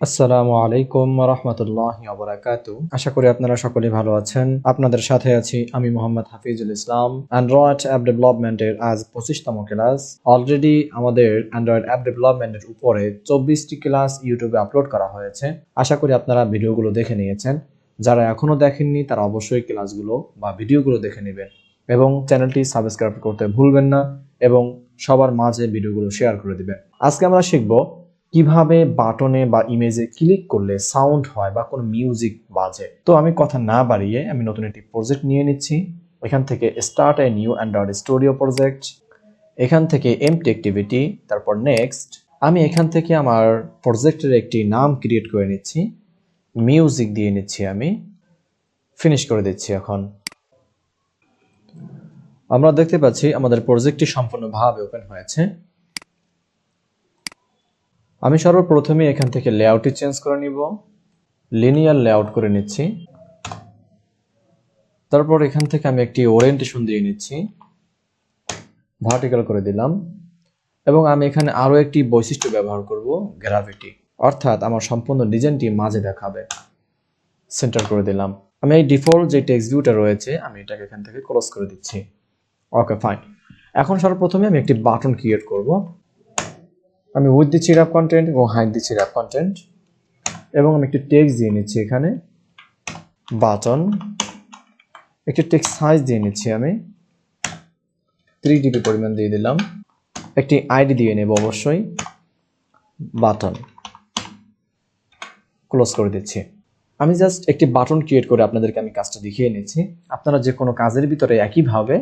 আসসালামু আলাইকুম ওয়া রাহমাতুল্লাহি ওয়া বারাকাতুহু। আশা করি আপনারা সকলেই ভালো আছেন। আপনাদের সাথে আছি আমি মোহাম্মদ হাফিজুল ইসলাম। অ্যান্ড্রয়েড অ্যাপ ডেভেলপমেন্টের আজ 25তম ক্লাস। অলরেডি আমাদের অ্যান্ড্রয়েড অ্যাপ ডেভেলপমেন্টের উপরে 24টি ক্লাস ইউটিউবে আপলোড করা হয়েছে। আশা করি আপনারা ভিডিওগুলো দেখে নিয়েছেন। যারা এখনো দেখেননি তারা অবশ্যই ক্লাসগুলো বা ভিডিওগুলো দেখে নেবেন এবং চ্যানেলটি সাবস্ক্রাইব করতে ভুলবেন না এবং সবার মাঝে ভিডিওগুলো শেয়ার করে দিবেন। আজকে আমরা শিখব কিভাবে বাটনে বা ইমেজে ক্লিক করলে সাউন্ড হয় বা কোনো মিউজিক বাজে। তো আমি কথা না বাড়িয়ে আমি নতুন একটি প্রজেক্ট নিয়ে নিচ্ছি। এখান থেকে start a new Android studio project, এখান থেকে এমটি অ্যাক্টিভিটি, তারপর নেক্সট। আমি এখান থেকে আমার প্রজেক্টের একটি নাম ক্রিয়েট করে নিচ্ছি, মিউজিক দিয়ে নিচ্ছি, আমি ফিনিশ করে দিচ্ছি। এখন আমরা দেখতে পাচ্ছি আমাদের প্রজেক্টটি সম্পূর্ণভাবে ওপেন হয়েছে। আমি সর্বপ্রথমে এখান থেকে লেআউটটি চেঞ্জ করে নিব, লিনিয়ার লেআউট করে নিচ্ছি। তারপর এখান থেকে আমি একটি ওরিয়েন্টেশন দিয়ে নিচ্ছি, ভার্টিক্যাল করে দিলাম এবং আমি এখানে আরো একটি বৈশিষ্ট্য ব্যবহার করব, গ্র্যাভিটি, অর্থাৎ আমার সম্পূর্ণ ডিজাইনটি মাঝে দেখাবে। সেন্টার করে দিলাম। আমি এই ডিফল্ট যে টেক্সট ভিউটা রয়েছে আমি এটাকে এখান থেকে ক্লোজ করে দিচ্ছি। ওকে, ফাইন। এখন সর্বপ্রথমে আমি একটি বাটন ক্রিয়েট করব। আমি উইথ দিচ্ছি র্যাপ কন্টেন্ট এবং হাইট দিচ্ছি র্যাপ কন্টেন্ট এবং আমি একটি টেক্সট দিয়ে নিচ্ছি, এখানে বাটন, একটি টেক্সট সাইজ দিয়ে নিচ্ছি, আমি 3 GB পরিমাণ দিয়ে দিলাম। একটি আইডি দিয়ে নেব অবশ্যই, বাটন, ক্লোজ করে দিচ্ছি। আমি জাস্ট একটি বাটন ক্রিয়েট করে আপনাদেরকে আমি কাজটা দেখিয়ে নিচ্ছি। আপনারা যে কোনো কাজের ভিতরে একইভাবে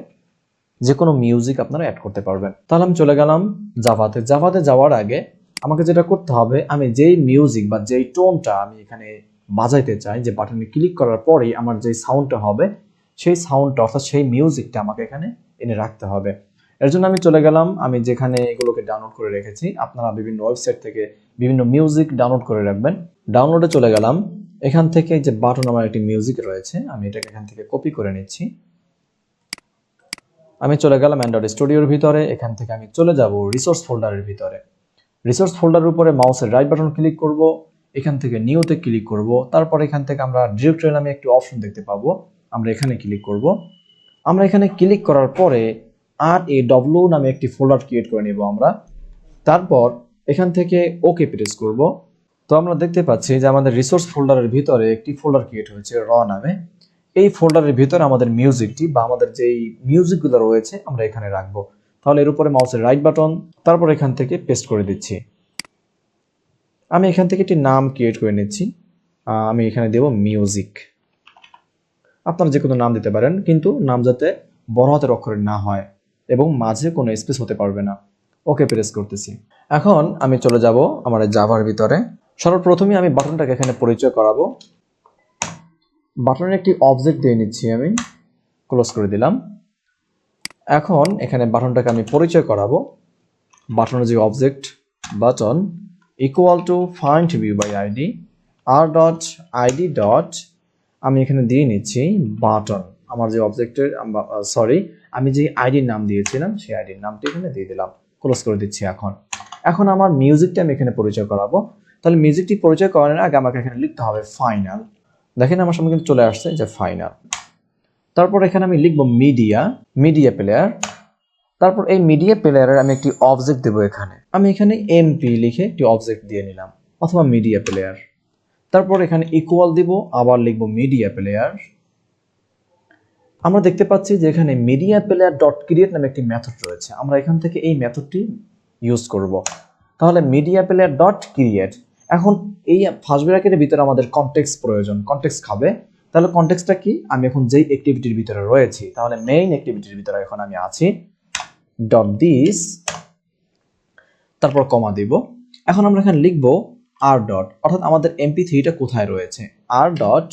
যে কোনো মিউজিক আপনারা অ্যাড করতে পারবেন। তাহলে আমি চলে গেলাম জাভাতে। জাভাতে যাওয়ার আগে আমাকে যেটা করতে হবে, আমি যেই মিউজিক বা যেই টোনটা আমি এখানে বাজাইতে চাই, যে বাটনে ক্লিক করার পরেই আমার যেই সাউন্ডটা হবে, সেই সাউন্ডটা অর্থাৎ সেই মিউজিকটা আমাকে এখানে এনে রাখতে হবে। এর জন্য আমি চলে গেলাম, আমি যেখানে এগুলোকে ডাউনলোড করে রেখেছি। আপনারা বিভিন্ন ওয়েবসাইট থেকে বিভিন্ন মিউজিক ডাউনলোড করে রাখবেন। ডাউনলোডে চলে গেলাম, এখান থেকে যে বাটন আমার একটি মিউজিক রয়েছে, আমি এটাকে এখান থেকে কপি করে নিচ্ছি। আমি চলে গেলাম অ্যান্ড্রয়েড স্টুডিওর ভিতরে। এখান থেকে আমি চলে যাব রিসোর্স ফোল্ডারের ভিতরে। রিসোর্স ফোল্ডারের উপরে মাউসের রাইট বাটন ক্লিক করব, এখান থেকে নিউতে ক্লিক করব। তারপর এখান থেকে আমরা ডিরেক্টরি নামে একটি অপশন দেখতে পাবো, আমরা এখানে ক্লিক করব। আমরা এখানে ক্লিক করার পরে RAW নামে একটি ফোল্ডার ক্রিয়েট করে নেব আমরা। তারপর এখান থেকে ওকে প্রেস করব। তো আমরা দেখতে পাচ্ছি যে আমাদের রিসোর্স ফোল্ডারের ভিতরে একটি ফোল্ডার ক্রিয়েট হয়েছে র নামে। এই ফোল্ডারের ভিতরে আমাদের মিউজিকটি বা আমাদের যেই মিউজিকগুলো রয়েছে আমরা এখানে রাখবো। তাহলে এর উপরে মাউসের রাইট বাটন, তারপর এখান থেকে পেস্ট করে দিচ্ছি। আমি এখান থেকে একটি নাম ক্রিয়েট করে নিচ্ছি, আমি এখানে দেব মিউজিক। আপনারা যে কোনো নাম দিতে পারেন, কিন্তু নাম যাতে বড় হাতের অক্ষরে না হয় এবং মাঝে কোনো স্পেস হতে পারবে না। ওকে প্রেস করতেছি। এখন আমি চলে যাব আমার জাভার ভিতরে। সর্বপ্রথমে আমি বাটনটাকে এখানে পরিচয় করাবো। বাটনের একটি অবজেক্ট দিয়ে নিচ্ছি, আমি ক্লোজ করে দিলাম। এখন এখানে বাটনটাকে আমি পরিচয় করাবো। বাটনের যে object button equal to find view by ID r.id dot, আমি এখানে দিয়ে নিচ্ছি বাটন। আমার যে অবজেক্টের আমি যে আইডির নাম দিয়েছিলাম সেই আইডির নামটি এখানে দিয়ে দিলাম, ক্লোজ করে দিচ্ছি। এখন আমার মিউজিকটা আমি এখানে পরিচয় করাবো। তাহলে মিউজিকটি পরিচয় করানোর আগে আমাকে এখানে লিখতে হবে ফাইনাল। দেখেন আমার সামনে কিন্তু চলে আসছে যে ফাইনাল। তারপর এখানে আমি লিখবো মিডিয়া প্লেয়ার। তারপর এই মিডিয়া প্লেয়ারের আমি একটি অবজেক্ট দেবো। এখানে আমি এখানে এমপি লিখে একটি অবজেক্ট দিয়ে নিলাম, অথবা মিডিয়া প্লেয়ার। তারপর এখানে ইকুয়াল দিব, আবার লিখবো মিডিয়া প্লেয়ার। আমরা দেখতে পাচ্ছি যে এখানে মিডিয়া প্লেয়ার ডট ক্রিয়েট নামে একটি মেথড রয়েছে, আমরা এখান থেকে এই মেথডটি ইউজ করব। তাহলে মিডিয়া প্লেয়ার ডট ক্রিয়েট। এখন এই ফার্স্ট ব্র্যাকেটের ভিতরে আমাদের কনটেক্সট প্রয়োজন, কনটেক্সট খাবে। তাহলে কনটেক্সটটা কি, আমি এখন যেই অ্যাক্টিভিটির ভিতরে রয়েছি, তাহলে মেইন অ্যাক্টিভিটির ভিতরে এখন আমি আছি, ডট দিস, তারপর কমা দিব। এখন আমরা এখানে লিখব আর ডট, অর্থাৎ আমাদের MP3টা কোথায় রয়েছে, আর ডট।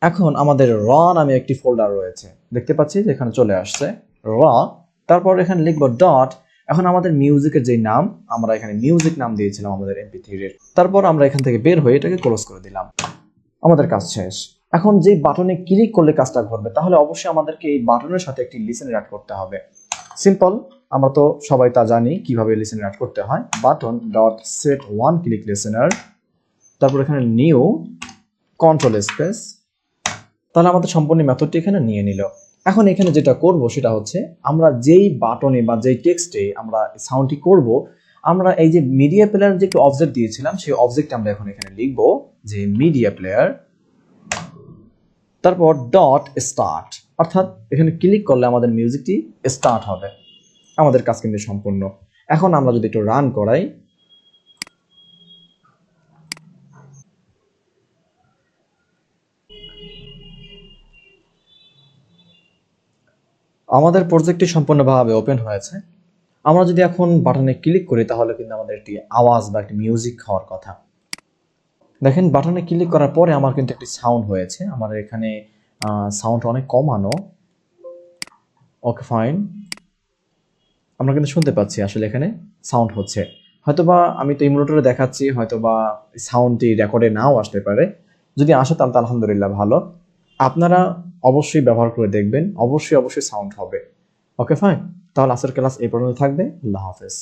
এখন আমাদের র নামে একটি ফোল্ডার রয়েছে, দেখতে পাচ্ছি যে এখানে চলে আসছে র। তারপর এখানে লিখব ডট। এখন আমাদের মিউজিকের যে নাম, আমরা এখানে মিউজিক নাম দিয়েছিলাম আমাদের MP3-এর। তারপর আমরা এখান থেকে বের হয়ে এটাকে ক্লোজ করে দিলাম। আমাদের কাজ শেষ। এখন যেই বাটনে ক্লিক করলে কাজটা ঘটবে, তাহলে অবশ্যই আমাদেরকে এই বাটনের সাথে একটি লিসেনার অ্যাড করতে হবে। সিম্পল, আমরা তো সবাই তা জানি কিভাবে লিসেনার অ্যাড করতে হয়। Button dot set one click listener, তারপর এখানে নিউ কন্ট্রোল স্পেস, তাহলে আমাদের সম্পূর্ণ মেথডটি এখানে নিয়ে নিল। এখন এখানে যেটা করব সেটা হচ্ছে আমরা যেই বাটনে বা যেই টেক্সটে আমরা সাউন্ডটি করব, আমরা এই যে মিডিয়া প্লেয়ার যে একটা অবজেক্ট দিয়েছিলাম সেই অবজেক্টটা আমরা এখন এখানে লিখব যে মিডিয়া প্লেয়ার, তারপর ডট স্টার্ট, অর্থাৎ এখানে ক্লিক করলে আমাদের মিউজিকটি স্টার্ট হবে। আমাদের কাজ কিন্তু সম্পূর্ণ। এখন আমরা যদি একটু রান করাই, আমাদের প্রজেক্টটি সম্পূর্ণভাবে ওপেন হয়েছে। আমরা যদি এখন বাটনে ক্লিক করি তাহলে কিন্তু আমাদের একটি আওয়াজ বা একটি মিউজিক হওয়ার কথা। দেখেন বাটনে ক্লিক করার পরে আমার কিন্তু একটি সাউন্ড হয়েছে। আমার এখানে সাউন্ড অনেক কমানো। ওকে ফাইন, আমরা কিন্তু শুনতে পাচ্ছি আসলে এখানে সাউন্ড হচ্ছে। হয়তোবা আমি তো ইমুলেটরে দেখাচ্ছি, হয়তোবা সাউন্ডটি রেকর্ডে নাও আসতে পারে। যদি আসে তাহলে তো আলহামদুলিল্লাহ ভালো। আপনারা অবশ্যই ব্যবহার করে দেখবেন, অবশ্যই সাউন্ড হবে। ওকে ফাইন, তাহলে আজকের ক্লাস এই পর্যন্ত থাকবে। আল্লাহ হাফেজ।